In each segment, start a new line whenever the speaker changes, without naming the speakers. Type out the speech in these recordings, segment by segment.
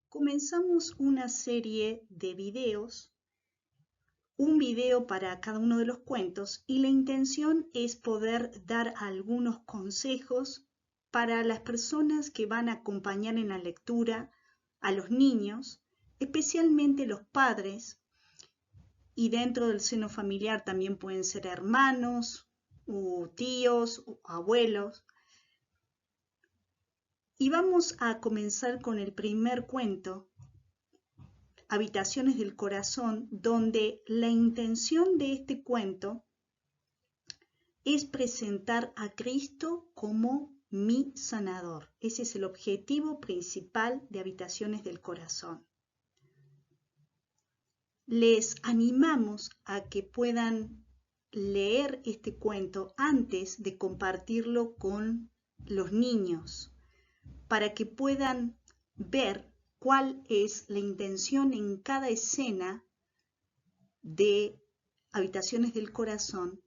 comenzamos una serie de videos, un video para cada uno de los cuentos, y la intención es poder dar algunos consejos para las personas que van a acompañar en la lectura a los niños, especialmente los padres, y dentro del seno familiar también pueden ser hermanos, o tíos, o abuelos. Y vamos a comenzar con el primer cuento, Habitaciones del Corazón, donde la intención de este cuento es presentar a Cristo como mi sanador. Ese es el objetivo principal de Habitaciones del Corazón. Les animamos a que puedan leer este cuento antes de compartirlo con los niños, para que puedan ver cuál es la intención en cada escena de Habitaciones del Corazón,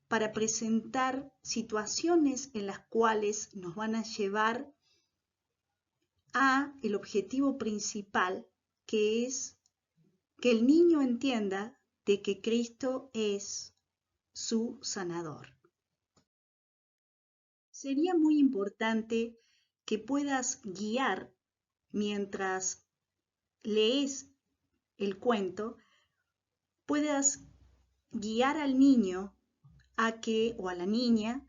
para presentar situaciones en las cuales nos van a llevar a el objetivo principal, que es que el niño entienda de que Cristo es su sanador. Sería muy importante que puedas guiar mientras lees el cuento, puedas guiar al niño o a la niña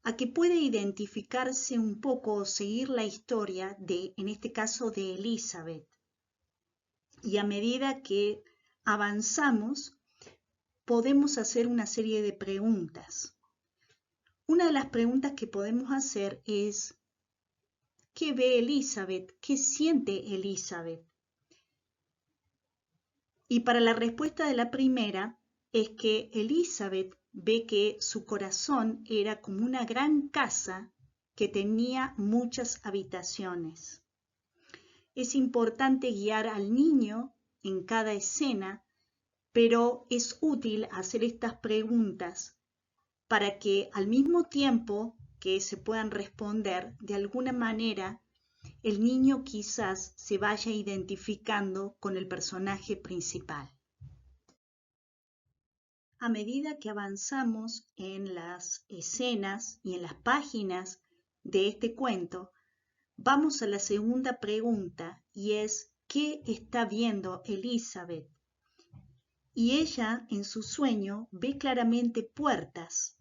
a que pueda identificarse un poco o seguir la historia en este caso, de Elizabeth. Y a medida que avanzamos, podemos hacer una serie de preguntas. Una de las preguntas que podemos hacer es: ¿qué ve Elizabeth? ¿Qué siente Elizabeth? Y para la respuesta de la primera es que Elizabeth ve que su corazón era como una gran casa que tenía muchas habitaciones. Es importante guiar al niño en cada escena, pero es útil hacer estas preguntas para que al mismo tiempo que se puedan responder, de alguna manera el niño quizás se vaya identificando con el personaje principal. A medida que avanzamos en las escenas y en las páginas de este cuento, vamos a la segunda pregunta, y es: ¿qué está viendo Elizabeth? Y ella, en su sueño, ve claramente puertas,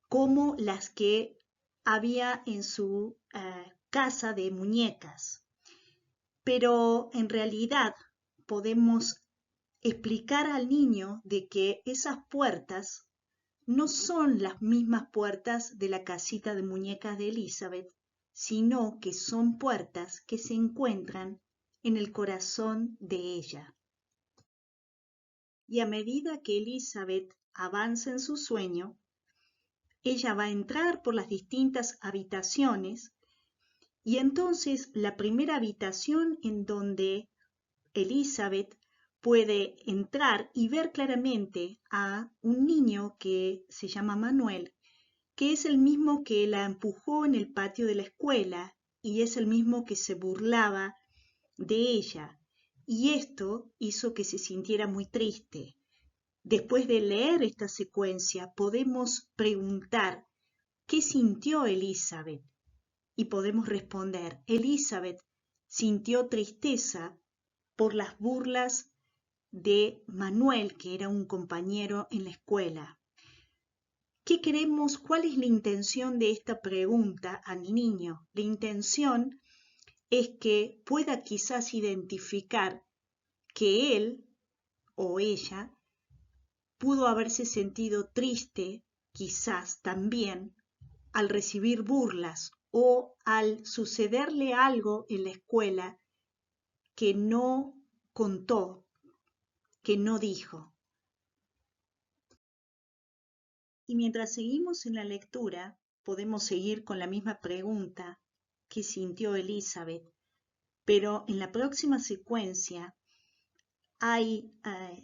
como las que había en su casa de muñecas. Pero en realidad podemos explicar al niño de que esas puertas no son las mismas puertas de la casita de muñecas de Elizabeth, sino que son puertas que se encuentran en el corazón de ella. Y a medida que Elizabeth avanza en su sueño, ella va a entrar por las distintas habitaciones, y entonces la primera habitación en donde Elizabeth puede entrar y ver claramente a un niño que se llama Manuel, que es el mismo que la empujó en el patio de la escuela y es el mismo que se burlaba de ella. Y esto hizo que se sintiera muy triste. Después de leer esta secuencia, podemos preguntar: ¿qué sintió Elizabeth? Y podemos responder: Elizabeth sintió tristeza por las burlas de Manuel, que era un compañero en la escuela. ¿Qué queremos? ¿Cuál es la intención de esta pregunta al niño? La intención es que pueda quizás identificar que él o ella pudo haberse sentido triste, quizás también, al recibir burlas o al sucederle algo en la escuela que no contó, que no dijo. Y mientras seguimos en la lectura, podemos seguir con la misma pregunta que sintió Elizabeth, pero en la próxima secuencia hay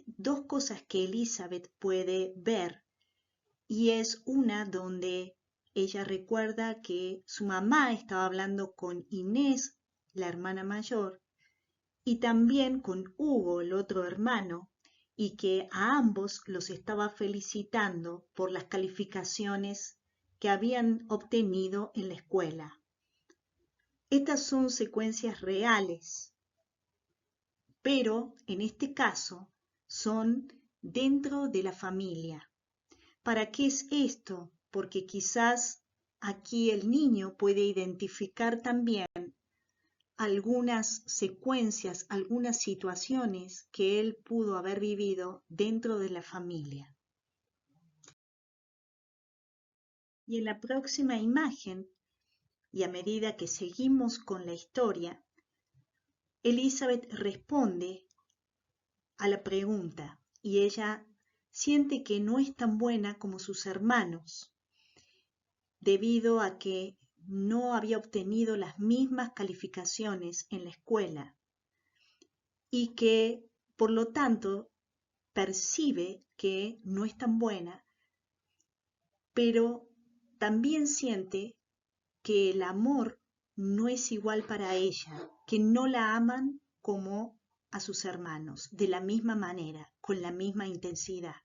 dos cosas que Elizabeth puede ver, y es una donde ella recuerda que su mamá estaba hablando con Inés la hermana mayor, y también con Hugo, el otro hermano, y que a ambos los estaba felicitando por las calificaciones que habían obtenido en la escuela. Estas son secuencias reales, pero en este caso son dentro de la familia. ¿Para qué es esto? Porque quizás aquí el niño puede identificar también algunas secuencias, algunas situaciones que él pudo haber vivido dentro de la familia. Y en la próxima imagen, y a medida que seguimos con la historia, Elizabeth responde a la pregunta y ella siente que no es tan buena como sus hermanos, debido a que no había obtenido las mismas calificaciones en la escuela y que, por lo tanto, percibe que no es tan buena, pero también siente que el amor no es igual para ella, que no la aman como a sus hermanos, de la misma manera, con la misma intensidad.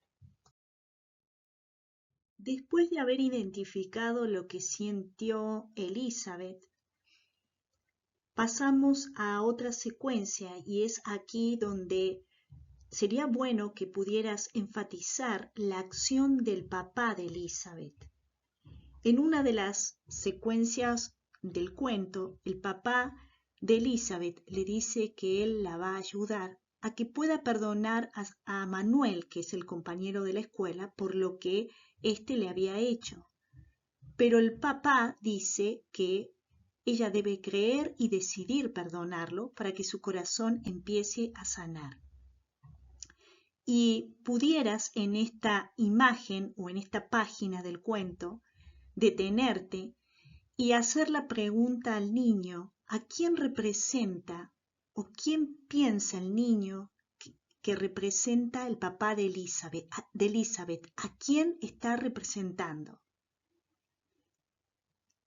Después de haber identificado lo que sintió Elizabeth, pasamos a otra secuencia y es aquí donde sería bueno que pudieras enfatizar la acción del papá de Elizabeth. En una de las secuencias del cuento, el papá de Elizabeth le dice que él la va a ayudar a que pueda perdonar a Manuel, que es el compañero de la escuela, por lo que éste le había hecho. Pero el papá dice que ella debe creer y decidir perdonarlo para que su corazón empiece a sanar. Y pudieras en esta imagen o en esta página del cuento detenerte y hacer la pregunta al niño, ¿a quién representa o quién piensa el niño que representa el papá de Elizabeth? ¿A quién está representando?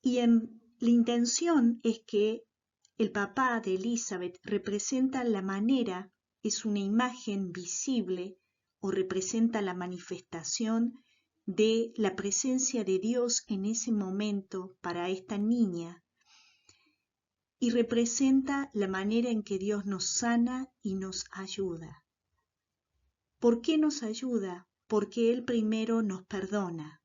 Y la intención es que el papá de Elizabeth representa la manera, es una imagen visible o representa la manifestación de la presencia de Dios en ese momento para esta niña y representa la manera en que Dios nos sana y nos ayuda. ¿Por qué nos ayuda? Porque Él primero nos perdona.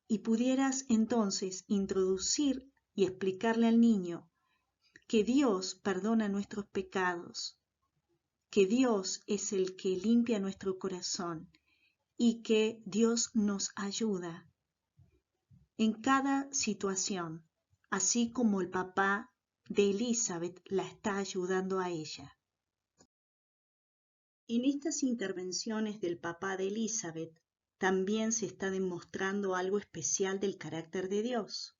Y pudieras entonces introducir y explicarle al niño que Dios perdona nuestros pecados, que Dios es el que limpia nuestro corazón y que Dios nos ayuda en cada situación, así como el papá de Elizabeth la está ayudando a ella. En estas intervenciones del papá de Elizabeth también se está demostrando algo especial del carácter de Dios.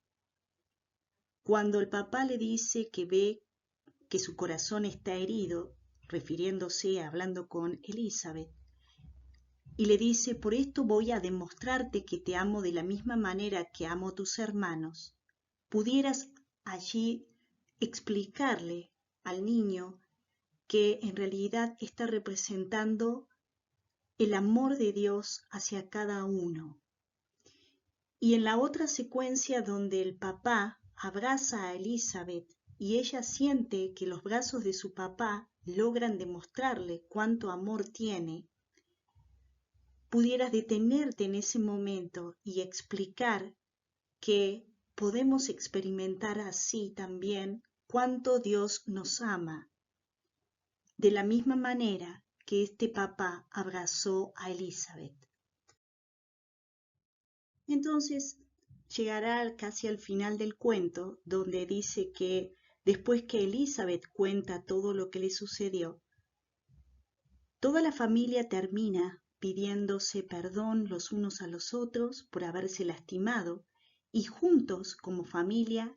Cuando el papá le dice que ve que su corazón está herido, refiriéndose, hablando con Elizabeth, y le dice, por esto voy a demostrarte que te amo de la misma manera que amo a tus hermanos, pudieras allí explicarle al niño que en realidad está representando el amor de Dios hacia cada uno. Y en la otra secuencia donde el papá abraza a Elizabeth y ella siente que los brazos de su papá logran demostrarle cuánto amor tiene, pudieras detenerte en ese momento y explicar que podemos experimentar así también cuánto Dios nos ama, de la misma manera que este papá abrazó a Elizabeth. Entonces llegará casi al final del cuento, donde dice que después que Elizabeth cuenta todo lo que le sucedió, toda la familia termina pidiéndose perdón los unos a los otros por haberse lastimado y juntos como familia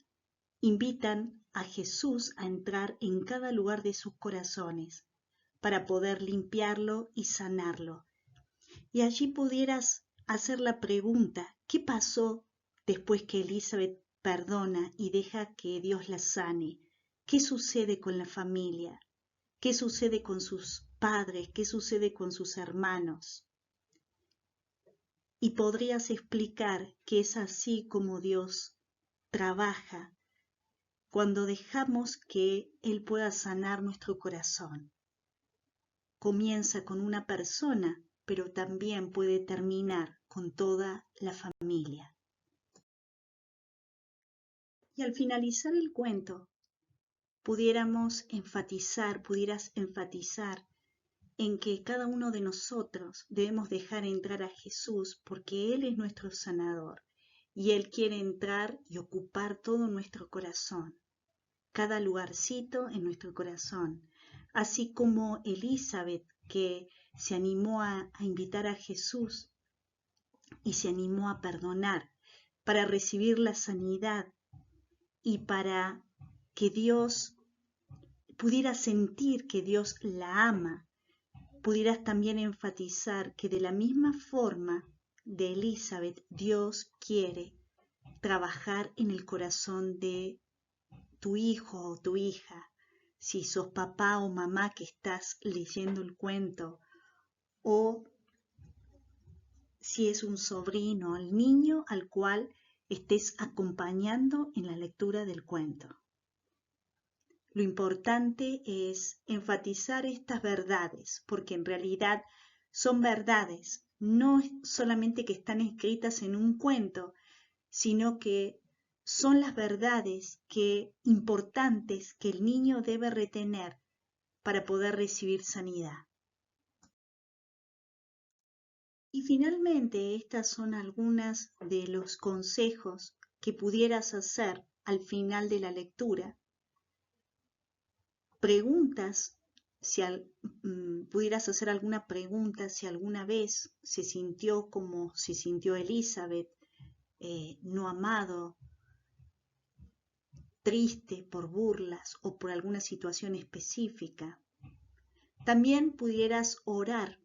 invitan a Jesús a entrar en cada lugar de sus corazones para poder limpiarlo y sanarlo. Y allí pudieras hacer la pregunta, ¿qué pasó después que Elizabeth perdona y deja que Dios la sane? qué sucede con la familia, qué sucede con sus padres, qué sucede con sus hermanos. Y podrías explicar que es así como Dios trabaja cuando dejamos que Él pueda sanar nuestro corazón. Comienza con una persona, pero también puede terminar con toda la familia. Y al finalizar el cuento, pudieras enfatizar en que cada uno de nosotros debemos dejar entrar a Jesús porque Él es nuestro sanador y Él quiere entrar y ocupar todo nuestro corazón, cada lugarcito en nuestro corazón, así como Elizabeth, que se animó a invitar a Jesús y se animó a perdonar para recibir la sanidad y para que Dios pudiera sentir que Dios la ama. Pudieras también enfatizar que de la misma forma de Elizabeth, Dios quiere trabajar en el corazón de tu hijo o tu hija, si sos papá o mamá que estás leyendo el cuento, o si es un sobrino, el niño al cual estés acompañando en la lectura del cuento. Lo importante es enfatizar estas verdades, porque en realidad son verdades, no solamente que están escritas en un cuento, sino que son las verdades importantes que el niño debe retener para poder recibir sanidad. Y finalmente, estas son algunas de los consejos que pudieras hacer al final de la lectura. Preguntas, pudieras hacer alguna pregunta si alguna vez se sintió como se sintió Elizabeth, no amado, triste por burlas o por alguna situación específica. También pudieras orar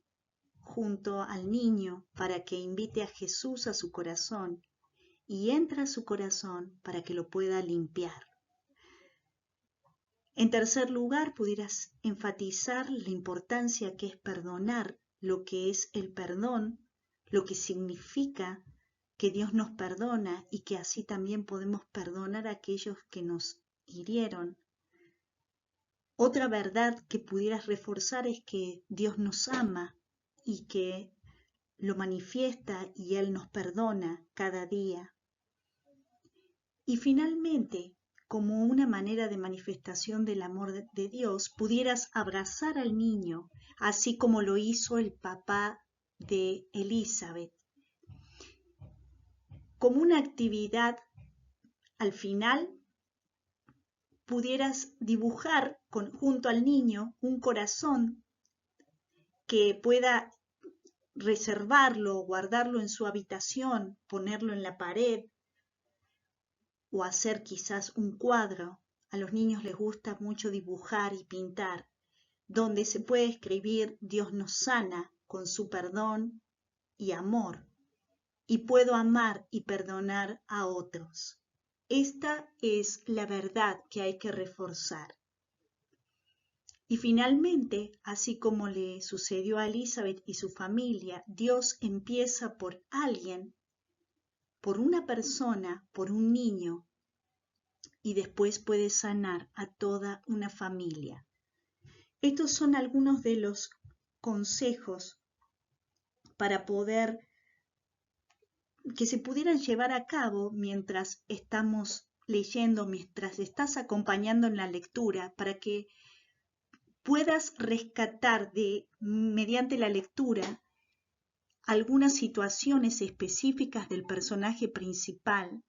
junto al niño para que invite a Jesús a su corazón y entre a su corazón para que lo pueda limpiar. En tercer lugar, pudieras enfatizar la importancia que es perdonar, lo que es el perdón, lo que significa que Dios nos perdona y que así también podemos perdonar a aquellos que nos hirieron. Otra verdad que pudieras reforzar es que Dios nos ama y que lo manifiesta y Él nos perdona cada día. Y finalmente, como una manera de manifestación del amor de Dios, pudieras abrazar al niño, así como lo hizo el papá de Elizabeth. Como una actividad, al final, pudieras dibujar junto al niño un corazón que pueda reservarlo, guardarlo en su habitación, ponerlo en la pared o hacer quizás un cuadro. A los niños les gusta mucho dibujar y pintar, donde se puede escribir Dios nos sana con su perdón y amor, y puedo amar y perdonar a otros. Esta es la verdad que hay que reforzar. Y finalmente, así como le sucedió a Elizabeth y su familia, Dios empieza por alguien, por una persona, por un niño, y después puede sanar a toda una familia. Estos son algunos de los consejos para que se pudieran llevar a cabo mientras estamos leyendo, mientras estás acompañando en la lectura, para que puedas rescatar mediante la lectura algunas situaciones específicas del personaje principal,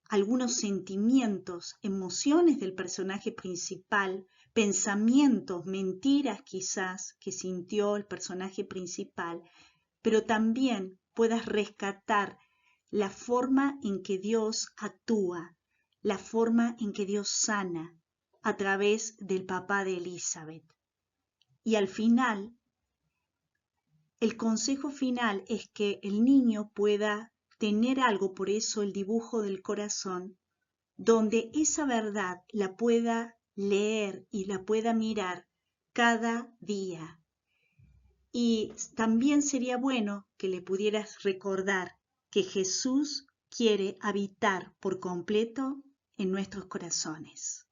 algunos sentimientos, emociones del personaje principal, pensamientos, mentiras quizás que sintió el personaje principal, pero también puedas rescatar la forma en que Dios actúa, la forma en que Dios sana a través del papá de Elizabeth. Y al final, el consejo final es que el niño pueda tener algo, por eso el dibujo del corazón, donde esa verdad la pueda leer y la pueda mirar cada día. Y también sería bueno que le pudieras recordar que Jesús quiere habitar por completo en nuestros corazones.